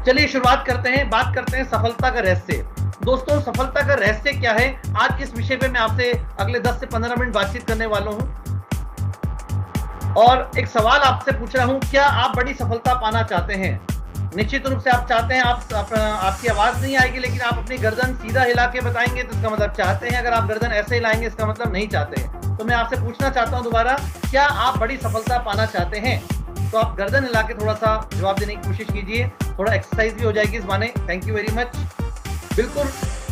चलिए शुरुआत करते हैं, बात करते हैं सफलता का रहस्य। दोस्तों, सफलता का रहस्य क्या है, आज इस विषय पे मैं आपसे अगले 10 से 15 मिनट बातचीत करने वाला हूं। और एक सवाल आपसे पूछ रहा हूं, क्या आप बड़ी सफलता पाना चाहते हैं? निश्चित रूप से आप चाहते हैं। आपकी आवाज नहीं आएगी, लेकिन आप अपनी गर्दन सीधा हिला के बताएंगे तो इसका मतलब चाहते हैं। अगर आप गर्दन ऐसे हिलाएंगे इसका मतलब नहीं चाहते हैं। तो मैं आपसे पूछना चाहता हूं दोबारा, क्या आप बड़ी सफलता पाना चाहते हैं? तो आप गर्दन हिला के थोड़ा सा जवाब देने की कोशिश कीजिए, थोड़ा एक्सरसाइज भी हो जाएगी इस माने। Thank you very much. बिल्कुल,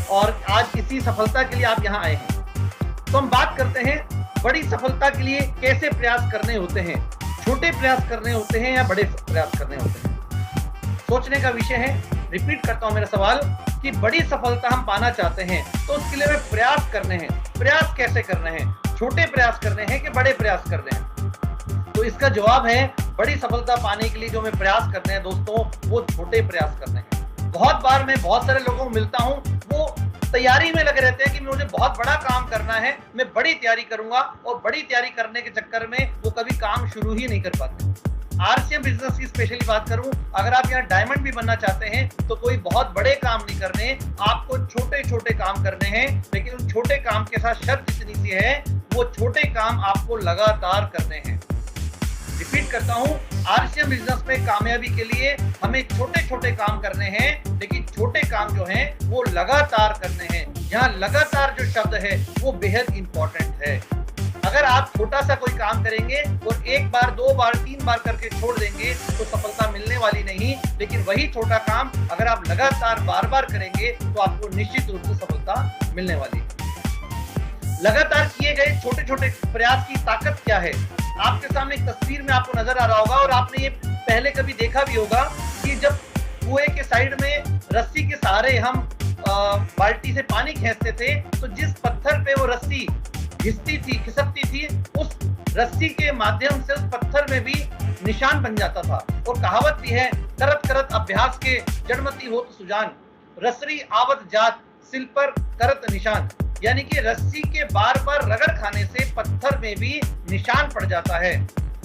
और आज इसी सफलता के लिए आप यहाँ आए हैं। तो हम बात करते हैं बड़ी सफलता के लिए कैसे प्रयास करने होते हैं। छोटे प्रयास करने होते हैं या बड़े प्रयास करने होते हैं, सोचने का विषय है। रिपीट करता हूं मेरा सवाल कि बड़ी सफलता हम पाना चाहते हैं तो उसके लिए हमें प्रयास करने हैं। प्रयास कैसे करने हैं? छोटे प्रयास करने हैं कि बड़े प्रयास करने हैं? तो इसका जवाब है, बड़ी सफलता पाने के लिए जो हमें प्रयास करने हैं दोस्तों, वो छोटे प्रयास करने हैं। बहुत बार मैं बहुत सारे लोगों को मिलता हूं, वो तैयारी में लगे रहते हैं कि मुझे बहुत बड़ा काम करना है, मैं बड़ी तैयारी करूंगा, और बड़ी तैयारी करने के चक्कर में वो कभी काम शुरू ही नहीं कर पाते। आरसीएम बिजनेस की स्पेशली बात करूं, अगर आप यहाँ डायमंड भी बनना चाहते हैं तो कोई बहुत बड़े काम नहीं करने, आपको छोटे छोटे काम करने हैं। लेकिन उन छोटे काम के साथ शर्त इतनी सी है, वो छोटे काम आपको लगातार करने हैं। रिपीट करता हूं, आरसीएम बिजनेस में कामयाबी के लिए हमें छोटे छोटे काम करने हैं, लेकिन छोटे काम जो हैं वो लगातार करने हैं। यहाँ लगातार जो शब्द है वो बेहद इंपॉर्टेंट है। अगर आप छोटा सा कोई काम करेंगे और एक बार, दो बार, तीन बार करके छोड़ देंगे तो सफलता मिलने वाली नहीं। लेकिन वही छोटा काम अगर आप लगातार बार बार करेंगे तो आपको निश्चित रूप से सफलता मिलने वाली है। लगातार किए गए छोटे छोटे प्रयास की ताकत क्या है? आपके सामने एक तस्वीर में आपको नजर आ रहा होगा, और आपने ये पहले कभी देखा भी होगा कि जब कुएं के साइड में रस्सी के सहारे हम बाल्टी से पानी खींचते थे, तो जिस पत्थर पे वो रस्सी घिसती थी, खिसकती थी, उस रस्सी के माध्यम से उस पत्थर में भी निशान बन जाता था। और कहावत भी है, करत करत अभ्यास के जड़मती होत सुजान, रसरी आवत जात सिल पर करत निशान। यानी कि रस्सी के बार बार रगड़ खाने से पत्थर में भी निशान पड़ जाता है।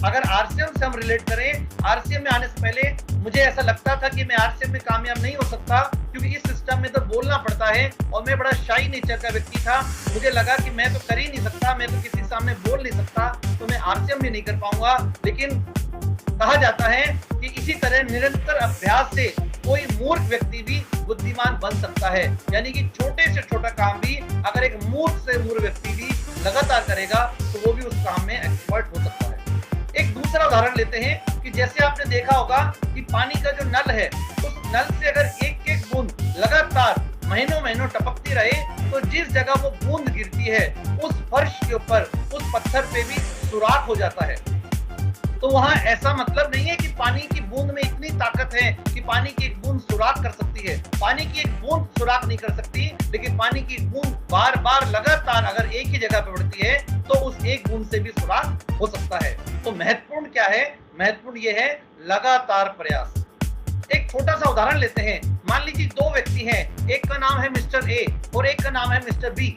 अगर आरसीएम से हम रिलेट करें, आरसीएम में आने से पहले मुझे ऐसा लगता था कि मैं आरसीएम में कामयाब नहीं हो सकता, क्योंकि इस सिस्टम में तो बोलना पड़ता है, और मैं बड़ा शाई नेचर का व्यक्ति था। मुझे लगा कि मैं तो कर ही नहीं सकता, मैं तो किसी सामने बोल नहीं सकता, तो मैं आरसीएम भी नहीं कर पाऊंगा। लेकिन कहा जाता है कि इसी तरह निरंतर अभ्यास से कोई मूर्ख व्यक्ति भी बुद्धिमान बन सकता है। यानी कि छोटे से छोटा काम भी अगर एक मूर्ख से मूर्ख व्यक्ति भी लगातार करेगा तो वो भी उस काम में एक्सपर्ट हो सकता है। एक दूसरा उदाहरण लेते हैं कि जैसे आपने देखा होगा कि पानी का जो नल है, उस नल से अगर एक एक बूंद लगातार महीनों महीनों टपकती रहे, तो जिस जगह वो बूंद गिरती है उस फर्श के ऊपर, उस पत्थर पे भी सुराख हो जाता है। तो वहां ऐसा मतलब नहीं है कि पानी की बूंद में इतनी ताकत है कि पानी की एक बूंद सुराख कर सकती है। पानी की एक बूंद सुराख नहीं कर सकती, लेकिन पानी की बूंद बार बार लगातार अगर एक ही जगह पे पड़ती है तो उस एक बूंद से भी सुराख हो सकता है। तो महत्वपूर्ण क्या है? महत्वपूर्ण ये है लगातार प्रयास। एक छोटा सा उदाहरण लेते हैं। मान लीजिए दो व्यक्ति हैं, एक का नाम है मिस्टर ए और एक का नाम है मिस्टर बी।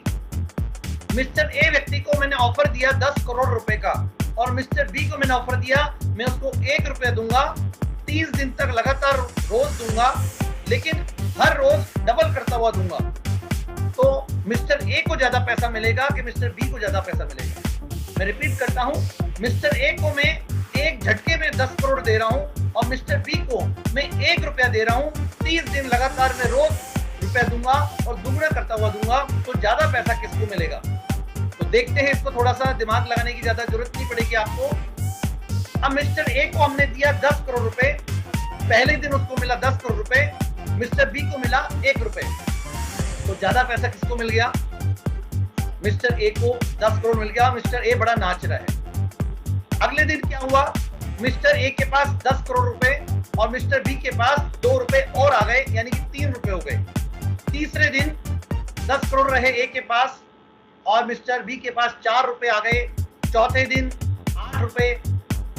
मिस्टर ए व्यक्ति को मैंने ऑफर दिया 10 करोड़ रुपए का, और मिस्टर बी को मैंने ऑफर दिया मैं उसको 1 रुपया दूंगा, 30 दिन तक लगातार रोज दूंगा, लेकिन हर रोज डबल करता हुआ दूंगा। तो मिस्टर ए को ज्यादा पैसा मिलेगा कि मिस्टर बी को ज्यादा पैसा मिलेगा? मैं रिपीट करता हूं, मिस्टर ए को मैं एक झटके में 10 करोड़ दे रहा हूं, और मिस्टर बी को मैं 1 रुपया दे रहा हूं, 30 दिन लगातार मैं रोज रुपया दूंगा और दुगना करता हुआ दूंगा। तो ज्यादा पैसा किसको मिलेगा? तो देखते हैं, इसको थोड़ा सा दिमाग लगाने की ज्यादा जरूरत नहीं पड़ेगी आपको। अब मिस्टर ए को हमने दिया 10 करोड़ रुपए, पहले दिन उसको मिला 10 करोड़ रुपए, मिस्टर बी को मिला 1 रुपए। तो ज्यादा पैसा किसको मिल गया? मिस्टर ए को 10 करोड़ मिल गया, मिस्टर ए बड़ा नाच रहा है। अगले दिन क्या हुआ? मिस्टर ए के पास 10 करोड़ रुपए और मिस्टर बी के पास 2 रुपए और आ गए, यानी कि 3 रुपए हो गए। तीसरे दिन 10 करोड़ रहे ए के पास और मिस्टर बी के पास 4 रुपए आ गए। चौथे दिन 8 रुपए,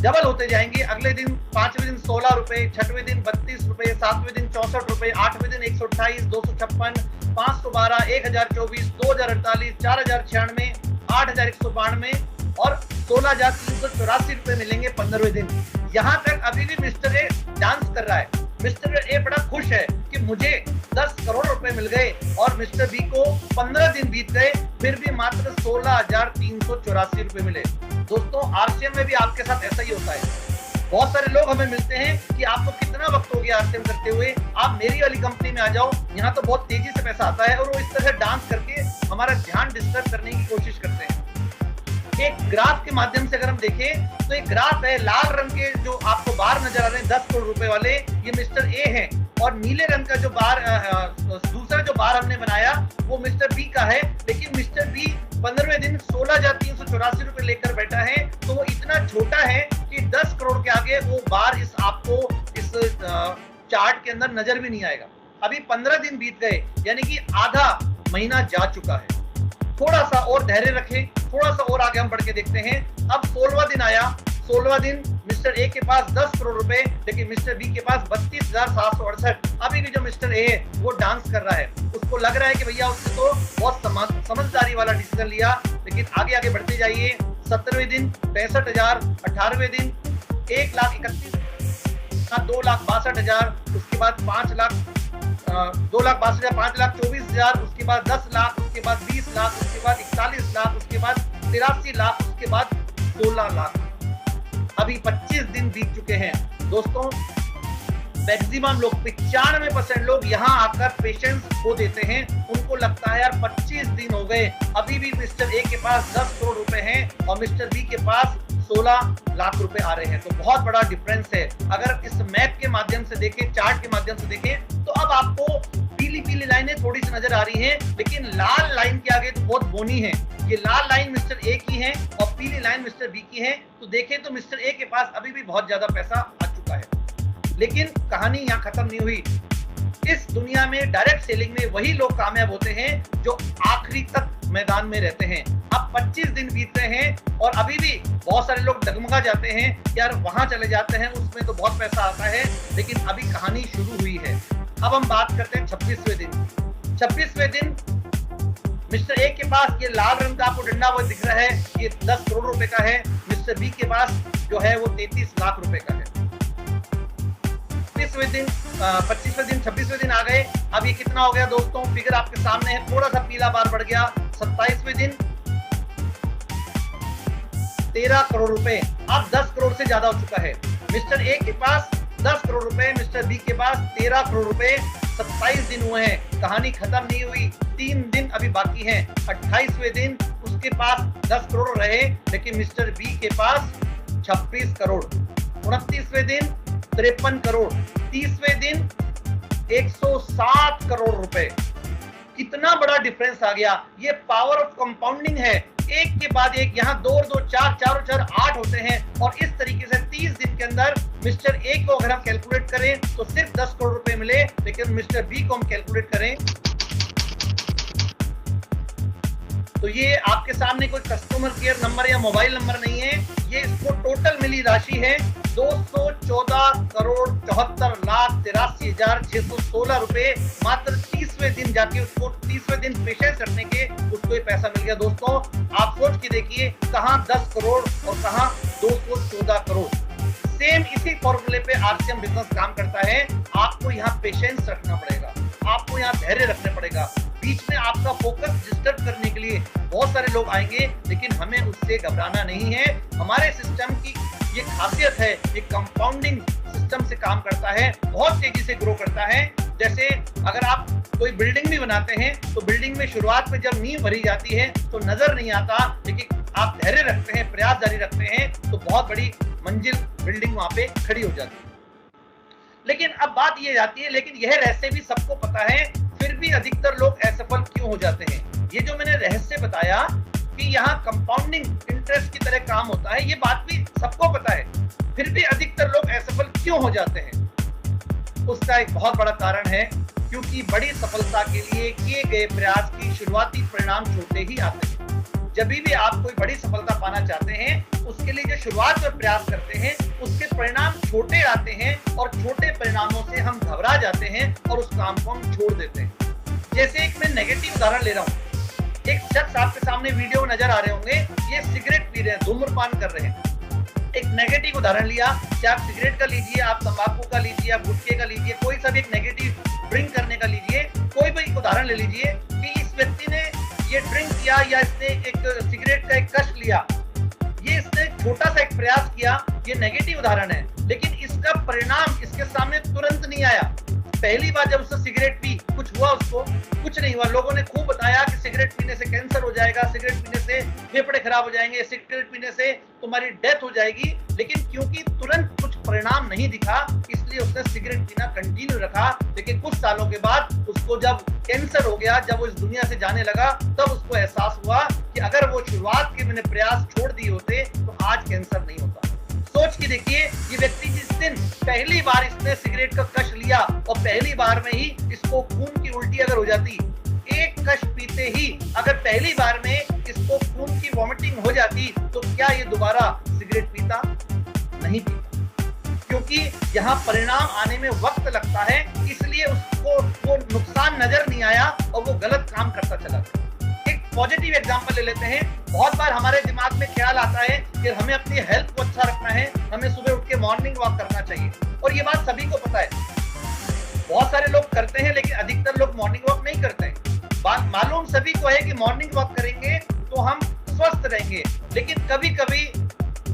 डबल होते जाएंगे। अगले दिन 5वें दिन 16 रुपए, 6वें दिन 32 रुपए, 7वें दिन 64 रुपए, 8वें दिन 128, 256, 512, 1024, 2048, 4096, 8192 और 16,384 रुपए मिलेंगे 15वें दिन। यहाँ तक अभी भी मिस्टर ए डांस कर रहा है। मिस्टर ए बड़ा खुश है कि मुझे 10 करोड़ रुपए मिल गए और मिस्टर बी को 15 दिन बीत गए, फिर भी मात्र 16,384 रुपए मिले। दोस्तों आरसीएम में भी आपके साथ ऐसा ही होता है। बहुत सारे लोग हमें मिलते हैं कि आपको कितना वक्त हो गया आरसीएम करते हुए, आप मेरी वाली कंपनी में आ जाओ, यहाँ तो बहुत तेजी से पैसा आता है, और वो इस तरह डांस करके हमारा ध्यान डिस्टर्ब करने की कोशिश करते हैं। एक ग्राफ के माध्यम से अगर हम देखें तो एक ग्राफ है, लाल रंग के जो आपको बार नजर आ रहे हैं 10 करोड़ रुपए वाले, ये मिस्टर ए हैं, और नीले रंग का जो बार दूसरा जो बार हमने बनाया वो मिस्टर बी का है। लेकिन मिस्टर बी 15वें दिन 16,384 रुपए लेकर बैठा है, तो वो इतना छोटा है कि 10 करोड़ के आगे वो बार इस आपको इस चार्ट के अंदर नजर भी नहीं आएगा। अभी 15 दिन बीत गए, यानी कि आधा महीना जा चुका है। थोड़ा सा और धैर्य रखें, थोड़ा सा और आगे हम बढ़ के देखते हैं। अब 16वां दिन आया, 16वां दिन मिस्टर ए के पास 10 करोड़ रुपए, लेकिन मिस्टर बी के पास 32,768। अभी भी जो मिस्टर ए है वो डांस कर रहा है, उसको लग रहा है कि भैया उसने तो बहुत समझदारी वाला डिसीजन लिया, लेकिन आगे आगे बढ़ते जाइए। 17वें दिन 65,000, 18वें दिन 1,31,000, 2,62,000, उसके बाद 2,62,000, 5,24,000, उसके बाद 10 लाख, उसके बाद 20 लाख, उसके बाद 41 लाख, उसके बाद 83 लाख, उसके बाद 16 लाख। अभी 25 दिन बीत चुके हैं। दोस्तों मैक्सिमम लोग 95% लोग यहाँ आकर पेशेंस खो देते हैं। उनको लगता है यार 25 दिन हो गए, अभी भी मिस्टर ए के पास 10 करोड़ रुपए हैं और मिस्टर बी के पास 16 लाख रुपए आ रहे हैं। तो बहुत बड़ा डिफरेंस है। अगर इस मैप के माध्यम से देखें, चार्ट के माध्यम से देखें, तो अब आपको पीली पीली लाइनें थोड़ी सी नजर आ रही हैं, लेकिन लाल लाइन के आगे तो बहुत बोनी है। ये लाल लाइन मिस्टर ए की है और पीली लाइन मिस्टर बी की है। तो देखें तो मिस्टर ए के पास अभी भी बहुत ज्यादा पैसा आ चुका है। लेकिन कहानी यहाँ खत्म नहीं हुई। इस दुनिया में डायरेक्ट सेलिंग में वही लोग कामयाब होते हैं जो आखिरी तक मैदान में रहते हैं। अब 25 दिन बीत रहे हैं और अभी भी बहुत सारे लोग डगमगा जाते हैं, यार वहां चले जाते हैं, उसमें तो बहुत पैसा आता है, लेकिन अभी कहानी शुरू हुई है। अब हम बात करते हैं 26वें दिन। 26वें दिन मिस्टर ए के पास ये लाल रंग का आपको डंडा वो दिख रहा है, ये 10 करोड़ रुपए का है। मिस्टर बी के पास जो है वो 33 लाख रुपए का है। 25वें दिन 26वें दिन आ गए। अब ये कितना हो गया दोस्तों, फिगर आपके सामने है, थोड़ा सा पीला बार बढ़ गया। 27वें दिन 13 करोड़ रुपए, अब 10 करोड़ से ज्यादा हो चुका है। मिस्टर ए के पास 10 करोड़ रुपए, मिस्टर बी के पास 13 करोड़ रुपए। 27 दिन हुए हैं, कहानी खत्म नहीं हुई, 3 दिन अभी बाकी हैं। 28वें दिन उसके पास 10 करोड़ रहे, लेकिन मिस्टर बी के पास 26 करोड़। 29वें दिन 53 करोड़। 30वें दिन 107 करोड़ रुपए। कितना बड़ा डिफरेंस आ गया। ये पावर ऑफ कंपाउंडिंग है, एक के बाद एक, यहाँ 2 और 2 4, 4 और 4 8 होते हैं। और इस तरीके से 30 दिन के अंदर मिस्टर ए को अगर हम कैलकुलेट करें तो सिर्फ 10 करोड़ रुपए मिले, लेकिन मिस्टर बी को हम कैलकुलेट करें तो ये आपके सामने कोई कस्टमर केयर नंबर या मोबाइल नंबर नहीं है, ये इसको टोटल मिली राशि है 214 करोड़ 74,83,616 रुपए। मात्र 30वें दिन जाके उसको 30वें दिन पेशेंस रखने के उसको ये पैसा मिल गया। दोस्तों आप सोच के देखिए, कहां 10 करोड़ और कहां 214 करोड़। सेम इसी फॉर्मूले पे आरसीएम बिजनेस काम करता है। आपको यहाँ पेशेंस रखना पड़ेगा, आपको यहाँ धैर्य रखना पड़ेगा। बीच में आपका फोकस डिस्टर्ब करने के लिए बहुत सारे लोग आएंगे, लेकिन हमें उससे घबराना नहीं है। हमारे सिस्टम की ये खासियत है, ये कंपाउंडिंग सिस्टम से काम करता है, बहुत तेजी से ग्रो करता है। जैसे अगर आप कोई बिल्डिंग भी बनाते हैं तो बिल्डिंग में शुरुआत में जब नींव भरी जाती है तो नजर नहीं आता, लेकिन आप धैर्य रखते हैं, प्रयास जारी रखते हैं तो बहुत बड़ी मंजिल बिल्डिंग वहां पे खड़ी हो जाती है। लेकिन अब बात ये जाती है, लेकिन यह रहस्य भी सबको पता है, फिर भी अधिकतर लोग असफल क्यों हो जाते हैं। ये जो मैंने रहस्य बताया कि यहाँ कंपाउंडिंग इंटरेस्ट की तरह काम होता है, ये बात भी सबको पता है, फिर भी अधिकतर लोग असफल क्यों हो जाते हैं। उसका एक बहुत बड़ा कारण है, क्योंकि बड़ी सफलता के लिए किए गए प्रयास की शुरुआती परिणाम छोटे ही आते हैं। जब भी आप कोई बड़ी सफलता पाना चाहते हैं, उसके लिए जो शुरुआत में प्रयास करते हैं उसके परिणाम छोटे आते हैं, और छोटे परिणामों से हम घबरा जाते हैं और उस काम को हम छोड़ देते हैं। जैसे एक मैं नेगेटिव उदाहरण ले रहा हूँ। एक शख्स आपके सामने वीडियो नजर आ रहे होंगे, ये सिगरेट पी रहे हैं, धूम्रपान कर रहे हैं। एक नेगेटिव उदाहरण लिया कि आप सिगरेट का लीजिए, आप तंबाकू का लीजिए, आप गुटखे का लीजिए, कोई सा भी एक नेगेटिव ड्रिंक करने का लीजिए, कोई भी एक उदाहरण ले लीजिए कि इस व्यक्ति ने ये ड्रिंक किया या इसने एक सिगरेट का एक कश लिया, ये इसने छोटा सा एक प्रयास किया, ये नेगेटिव उदाहरण है, लेकिन इसका परिणाम इसके सामने तुरंत नहीं आया। पहली बार जब उसने सिगरेट पी, कुछ हुआ उसको? कुछ नहीं हुआ। लोगों ने खूब बताया कि सिगरेट पीने से कैंसर हो जाएगा, सिगरेट पीने से फेफड़े खराब हो जाएंगे, सिगरेट पीने से तुम्हारी डेथ हो जाएगी, लेकिन क्योंकि तुरंत कुछ परिणाम नहीं दिखा इसलिए उसने सिगरेट पीना कंटिन्यू रखा। लेकिन कुछ सालों के बाद उसको जब कैंसर हो गया, जब वो इस दुनिया से जाने लगा, तब उसको एहसास हुआ कि अगर वो शुरुआत के मैंने प्रयास छोड़ दिए होते तो आज कैंसर नहीं होता। सोच के देखिए, ये व्यक्ति जिस दिन पहली बार इसने सिगरेट का कश लिया और पहली बार में ही इसको खून की उल्टी अगर हो जाती, एक कश पीते ही अगर पहली बार में इसको खून की वॉमिटिंग हो जाती, तो क्या ये दोबारा सिगरेट पीता? नहीं पीता, क्योंकि यहाँ परिणाम आने में वक्त लगता है, इसलिए उसको वो नुकसान नजर नहीं आया और वो गलत काम करता चला गया। एक पॉजिटिव एग्जांपल ले लेते हैं। बहुत बार हमारे दिमाग में ख्याल आता है कि हमें अपनी हेल्थ को अच्छा रखना है, हमें सुबह उठ के मॉर्निंग वॉक करना चाहिए, और ये बात सभी को पता है। बहुत सारे लोग करते हैं, लेकिन अधिकतर लोग मॉर्निंग वॉक नहीं करते हैं। बात मालूम सभी को है कि मॉर्निंग वॉक करेंगे तो हम स्वस्थ रहेंगे, लेकिन कभी कभी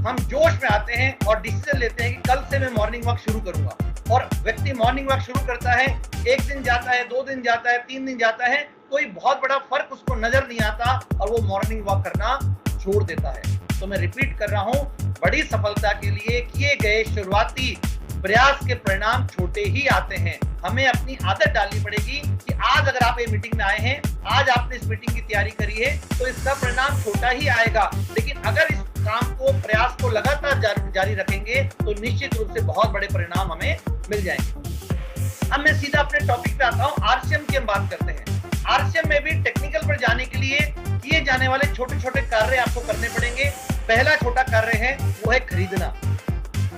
हम जोश में आते हैं और डिसीजन लेते हैं कि कल से मैं मॉर्निंग वॉक शुरू करूंगा, और व्यक्ति मॉर्निंग वॉक शुरू करता है, एक दिन जाता है, 2 दिन जाता है, 3 दिन जाता है, कोई बहुत बड़ा फर्क उसको नजर नहीं आता और वो मॉर्निंग वॉक करना छोड़ देता है। तो मैं रिपीट कर रहा हूं, बड़ी सफलता के लिए किए गए शुरुआती प्रयास के परिणाम छोटे ही आते हैं। हमें अपनी आदत डालनी पड़ेगी कि आज अगर आप ये मीटिंग में आए हैं, आज आपने इस मीटिंग की तैयारी करी है, तो इसका परिणाम छोटा ही आएगा, लेकिन अगर इस काम को, प्रयास को लगातार जारी रखेंगे तो निश्चित रूप से बहुत बड़े परिणाम हमें मिल जाएंगे। अब मैं सीधा अपने टॉपिक पे आता हूँ। आरसीएम की हम बात करते हैं। आरसीएम में भी टेक्निकल पर जाने के लिए किए जाने वाले छोटे छोटे कार्य आपको करने पड़ेंगे। पहला छोटा कार्य है वो है खरीदना।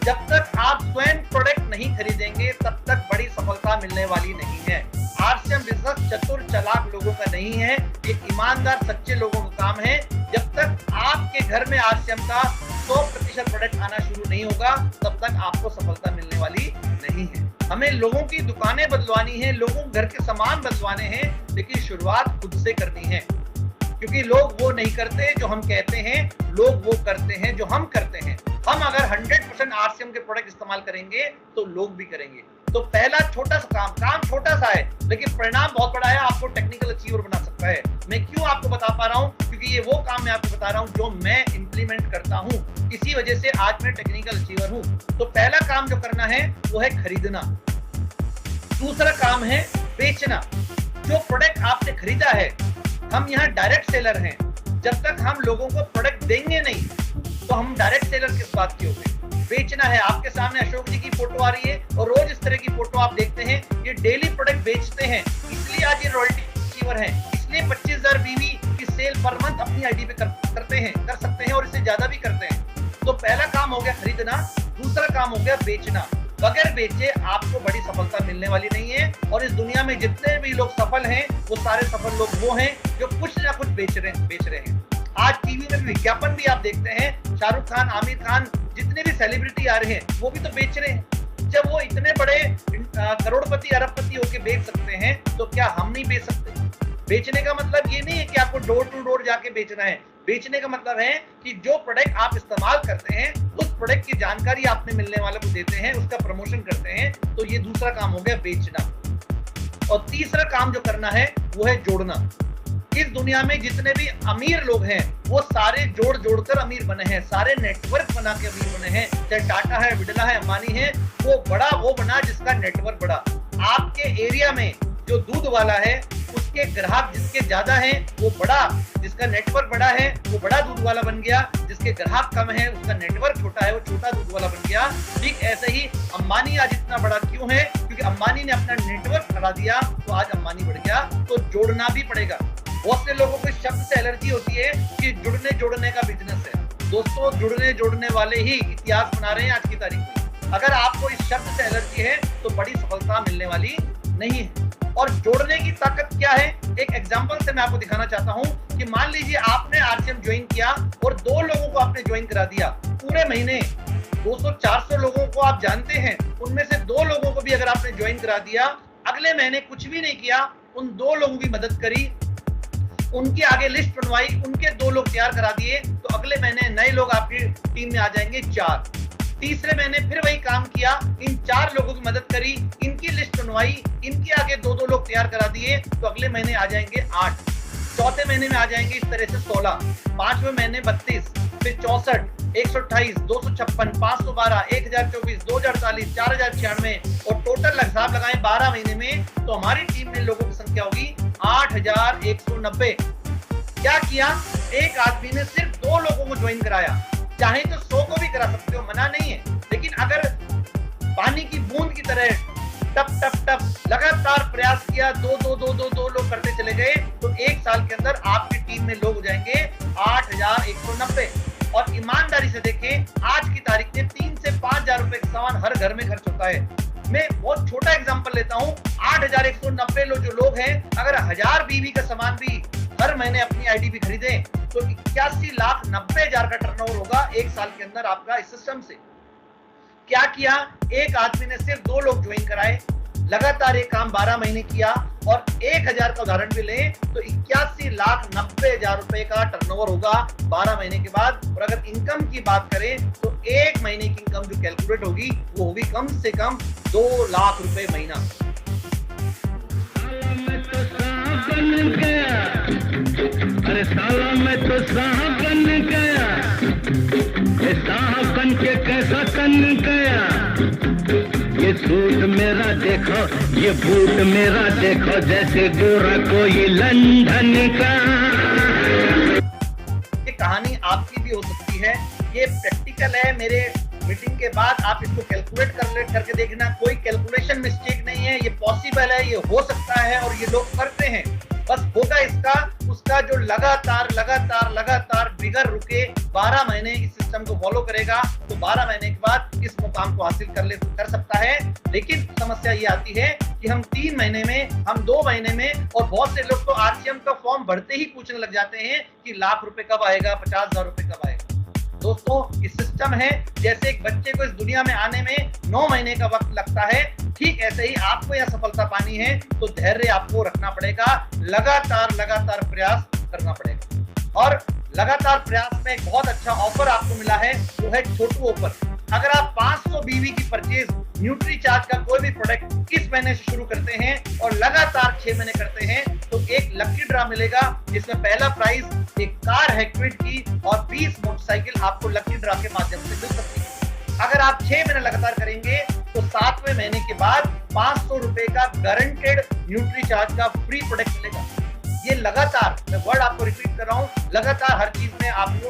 जब तक आप स्वयं प्रोडक्ट नहीं खरीदेंगे तब तक बड़ी सफलता मिलने वाली नहीं है। आरसीएम बिजनेस चतुर चालाक लोगों का नहीं है, एक ईमानदार सच्चे लोगों का काम है। जब तक आपके घर में आरसीएम का 100% प्रोडक्ट आना शुरू नहीं होगा तब तक आपको सफलता मिलने वाली नहीं है। हमें लोगों की दुकानें बदलवानी है, लोगों घर के सामान बदलवाने हैं, लेकिन शुरुआत खुद से करनी है, क्योंकि लोग वो नहीं करते जो हम कहते हैं, लोग वो करते हैं जो हम करते हैं। हम अगर 100% आरसीएम के प्रोडक्ट इस्तेमाल करेंगे तो लोग भी करेंगे। तो पहला छोटा सा काम छोटा सा है, लेकिन परिणाम बहुत बड़ा है, आपको टेक्निकल अचीवर बना सकता है। मैं क्यों आपको बता पा रहा हूं? क्योंकि ये वो काम मैं आपको बता रहा हूं जो मैं इंप्लीमेंट करता हूं, इसी वजह से आज मैं टेक्निकल अचीवर हूं। तो पहला काम जो करना है वो है खरीदना। दूसरा काम है बेचना। जो प्रोडक्ट आपने खरीदा है, हम यहाँ डायरेक्ट सेलर हैं, जब तक हम लोगों को प्रोडक्ट देंगे नहीं तो हम डायरेक्ट सेलर किस बात के होंगे? बेचना है। आपके सामने अशोक जी की फोटो आ रही है और रोज इस तरह की फोटो आप देखते हैं। ये डेली प्रोडक्ट बेचते हैं, इसलिए आज ये रॉयल्टी अचीवर हैं, इसलिए 25,000 बीवी की सेल पर मंथ अपनी आईडी पे कर सकते हैं और इससे ज्यादा भी करते हैं। तो पहला काम हो गया खरीदना, दूसरा काम हो गया बेचना। बगैर बेचे आपको बड़ी सफलता मिलने वाली नहीं है। और इस दुनिया में जितने भी लोग सफल हैं वो सारे सफल लोग वो हैं जो कुछ ना कुछ बेच रहे हैं। आज टीवी में भी विज्ञापन भी आप देखते हैं, शाहरुख खान, आमिर खान, जितने भी सेलिब्रिटी आ रहे हैं वो भी तो बेच रहे हैं। जब वो इतने बड़े करोड़पति अरबपति होके बेच सकते हैं तो क्या हम नहीं बेच सकते? बेचने का मतलब ये नहीं है कि आपको डोर टू डोर जाके बेचना है। बेचने का मतलब है कि जो प्रोडक्ट आप इस्तेमाल करते हैं उस प्रोडक्ट की जानकारी आपने मिलने वालों को देते हैं, उसका प्रमोशन करते हैं। तो ये दूसरा काम हो गया बेचना। और तीसरा काम जो करना है वो है जोड़ना। इस दुनिया में जितने भी अमीर लोग हैं वो सारे जोड़कर अमीर बने हैं, सारे नेटवर्क बना के अमीर बने हैं। चाहे टाटा है, बिरला है, अंबानी है, वो बना जिसका नेटवर्क बड़ा। आपके एरिया में जो दूध वाला है उसके ग्राहक जिसके ज्यादा हैं वो बड़ा, जिसका नेटवर्क बड़ा है वो बड़ा दूध वाला बन गया। जिसके ग्राहक कम है उसका नेटवर्क छोटा है वो छोटा दूध वाला बन गया। ठीक ऐसे ही अंबानी आज इतना बड़ा क्यों है? क्योंकि अंबानी ने अपना नेटवर्क बढ़ा दिया तो आज अंबानी बढ़ गया। तो जोड़ना भी पड़ेगा। बहुत से लोगों को इस शब्द से एलर्जी होती है कि जुड़ने का बिजनेस है। दोस्तों, जुड़ने वाले ही इतिहास बना रहे हैं आज की तारीख में। अगर आपको इस शब्द से एलर्जी है तो बड़ी सफलता मिलने वाली नहीं है। और जोड़ने की ताकत क्या है? एक एग्जांपल से मैं आपको दिखाना चाहता हूं कि मान लीजिए आपने आरसीएम ज्वाइन किया और 2 लोगों को आपने ज्वाइन करा दिया। पूरे महीने 200-400 लोगों को आप जानते हैं, उनमें से 2 लोगों को भी अगर आपने ज्वाइन करा दिया, अगले महीने कुछ भी नहीं किया, उन 2 लोगों की मदद करी, उनकी आगे लिस्ट बनवाई, उनके 2 लोग तैयार करा दिए, तो अगले महीने नए लोग आपकी टीम में आ जाएंगे 4। तीसरे महीने फिर वही काम किया, इन 4 लोगों की मदद करी, इनकी लिस्ट बनवाई, इनके आगे 2-2 लोग तैयार करा दिए, तो अगले महीने आ जाएंगे 8। चौथे महीने में आ जाएंगे इस तरह से 16, 5वें महीने 32, फिर 64, 128, 256, 512, 1024, 2040, 4096 और टोटल हिसाब लगाएं 12 महीने में, तो हमारी टीम में लोगों की संख्या होगी 8190। क्या किया? एक आदमी ने सिर्फ 2 लोगों को ज्वाइन कराया। चाहे तो 100 को भी करा सकते हो, मना नहीं है, लेकिन अगर पानी की बूंद की तरह टप टप टप लगातार प्रयास किया, 2 लोग करते चले गए, तो 1 साल के अंदर आपकी टीम में लोग हो जाएंगे 8190। और ईमानदारी से देखें, आज की तारीख में 3 से 5,000 रुपए का सामान हर घर में खर्च होता है। मैं बहुत छोटा एग्जांपल लेता हूं, 8190 जो लोग हैं, अगर 1000 बीवी का सामान भी हर महीने अपनी आईडी भी खरीदें, तो 81,90,000 का टर्नओवर होगा 1 साल के अंदर आपका इस सिस्टम से। क्या किया? एक आदमी ने सिर्फ 2 लोग ज्वाइन कराए, लगातार ये काम 12 महीने किया, और 1000 का उदाहरण भी लें तो 81,90,000 रुपए का टर्नओवर होगा 12 महीने के बाद। और अगर इनकम की बात करें तो 1 महीने की इनकम जो कैलकुलेट होगी वो होगी कम से कम 2 लाख रुपए महीना। अरे साला मैं तो साहब बन गया, ये साहब बन के कैसा तन गया, ये सूट मेरा देखो, ये बूट मेरा देखो, जैसे गोरा कोई लंदन का। ये कहानी आपकी भी हो सकती है, ये प्रैक्टिकल है। मेरे मीटिंग के बाद आप इसको कैलकुलेट करके देखना, कोई कैलकुलेशन मिस्टेक नहीं है, ये पॉसिबल है, ये हो सकता है और ये लोग करते हैं। बस होगा इसका उसका जो लगातार बिगर रुके 12 महीने इस सिस्टम को फॉलो करेगा, तो 12 महीने के बाद इस मुकाम को हासिल कर सकता है। लेकिन समस्या ये आती है कि हम 3 महीने में, हम 2 महीने में, और बहुत से लोग तो आरसीएम का फॉर्म भरते ही पूछने लग जाते हैं कि लाख रुपए कब आएगा, 50,000 रुपए कब आएगा। दोस्तों, ये सिस्टम है, जैसे एक बच्चे को इस दुनिया में आने में 9 महीने का वक्त लगता है, ठीक ऐसे ही आपको यह सफलता पानी है तो धैर्य आपको रखना पड़ेगा, लगातार प्रयास करना पड़ेगा। और लगातार प्रयास में एक बहुत अच्छा ऑफर आपको मिला है, वो है छोटू ऑफर। अगर आप 500 बीवी की परचेज न्यूट्रीचार्ज का कोई भी प्रोडक्ट इस महीने से शुरू करते हैं और लगातार 6 महीने करते हैं, तो एक लकी ड्रा मिलेगा, जिसमें पहला प्राइज एक कार है क्विड की और 20 मोटरसाइकिल आपको लकी ड्रा के माध्यम से मिल सकती है। अगर आप 6 महीने लगातार करेंगे तो 7वें महीने के बाद 500 रुपए का गारंटेड न्यूट्रीचार्ज का फ्री प्रोडक्ट मिलेगा। ये लगातार, मैं वर्ड आपको रिपीट कर रहा हूं, लगातार हर चीज में आपको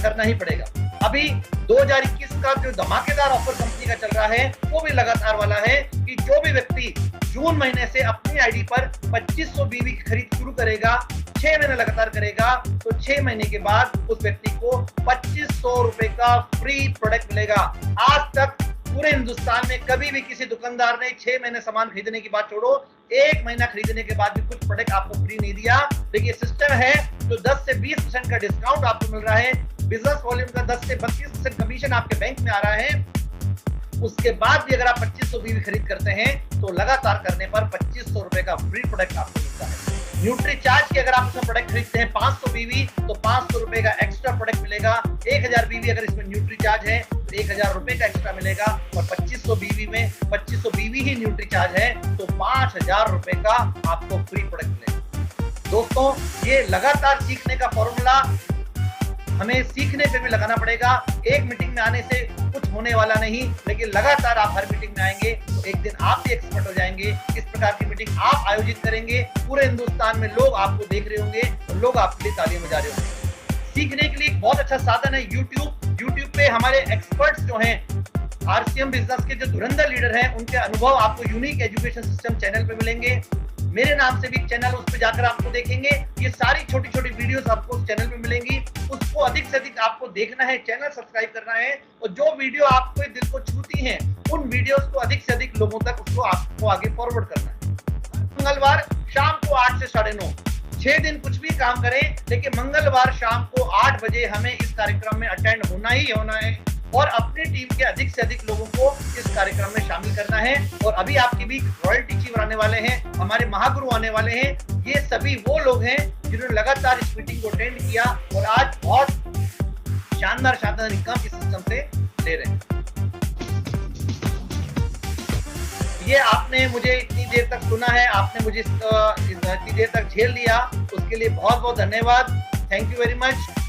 करना ही पड़ेगा। अभी 2021 का जो धमाकेदार ऑफर कंपनी का चल रहा है वो भी लगातार वाला है कि जो भी व्यक्ति जून महीने से अपनी आईडी पर 2500 बीवी की खरीद शुरू करेगा, 6 महीने लगातार करेगा, तो 6 महीने के बाद उस व्यक्ति को 2500 रुपए का फ्री प्रोडक्ट मिलेगा। आज तक पूरे हिंदुस्तान में कभी भी किसी दुकानदार ने 6 महीने सामान खरीदने की बात छोड़ो, 1 महीना खरीदने के बाद भी कुछ प्रोडक्ट आपको फ्री नहीं दिया। देखिए, सिस्टम है जो 10 से 20% का डिस्काउंट आपको मिल रहा है, बिजनेस वॉल्यूम का 10 से 32% कमीशन आपके बैंक में आ रहा है। उसके बाद भी अगर आप 2500 बीवी खरीद करते हैं तो लगातार करने पर 2500 रुपए का फ्री प्रोडक्ट आपको मिलता है। न्यूट्रीचार्ज की अगर आप इसमें प्रोडक्ट खरीदते हैं 500 बीवी तो 500 रुपए का एक्स्ट्रा प्रोडक्ट मिलेगा। 1000 बीवी अगर इसमें न्यूट्रीचार्ज है तो 1000 रुपए का एक्स्ट्रा मिलेगा, और 2500 बीवी में 2500 बीवी ही न्यूट्रीचार्ज है तो 5000 रुपए का आपको फ्री प्रोडक्ट मिलेगा। दोस्तों, ये लगातार सीखने का फॉर्मूला हमें सीखने पे भी लगाना पड़ेगा। एक मीटिंग में आने से कुछ होने वाला नहीं, लेकिन लगातार आप हर मीटिंग में आएंगे तो एक दिन आप भी एक्सपर्ट हो जाएंगे। इस प्रकार की मीटिंग आप आयोजित करेंगे, पूरे हिंदुस्तान में लोग आपको देख रहे होंगे और लोग आपके लिए तालियां बजा रहे होंगे। सीखने के लिए एक बहुत अच्छा साधन है यूट्यूब पे हमारे एक्सपर्ट्स जो हैं, आरसीएम बिजनेस के जो धुरंधर लीडर हैं, उनके अनुभव आपको यूनिक एजुकेशन सिस्टम चैनल पे मिलेंगे। मेरे नाम से भी चैनल, उस पर जाकर आपको देखेंगे, ये सारी छोटी छोटी वीडियोस आपको उस चैनल पे मिलेंगी। उसको अधिक से अधिक आपको देखना है, चैनल सब्सक्राइब करना है, और जो वीडियो आपको दिल को छूती हैं उन वीडियोस को अधिक से अधिक लोगों तक उसको आपको आगे फॉरवर्ड करना है। मंगलवार शाम को 8 से 9:30, 6 दिन कुछ भी काम करें, लेकिन मंगलवार शाम को 8 बजे हमें इस कार्यक्रम में अटेंड होना ही होना है। और अपनी टीम के अधिक से अधिक लोगों को इस कार्यक्रम में शामिल करना है। और अभी आपके बीच रॉयल्टी चीफ आने वाले हैं, हमारे महागुरु आने वाले हैं। ये सभी वो लोग हैं जिन्होंने लगातार इस मीटिंग को अटेंड किया और आज बहुत शानदार इनकम इस सिस्टम से ले रहे हैं। ये आपने मुझे इतनी देर तक सुना है, आपने मुझे इतनी देर तक झेल लिया, उसके लिए बहुत बहुत धन्यवाद। Thank you very much.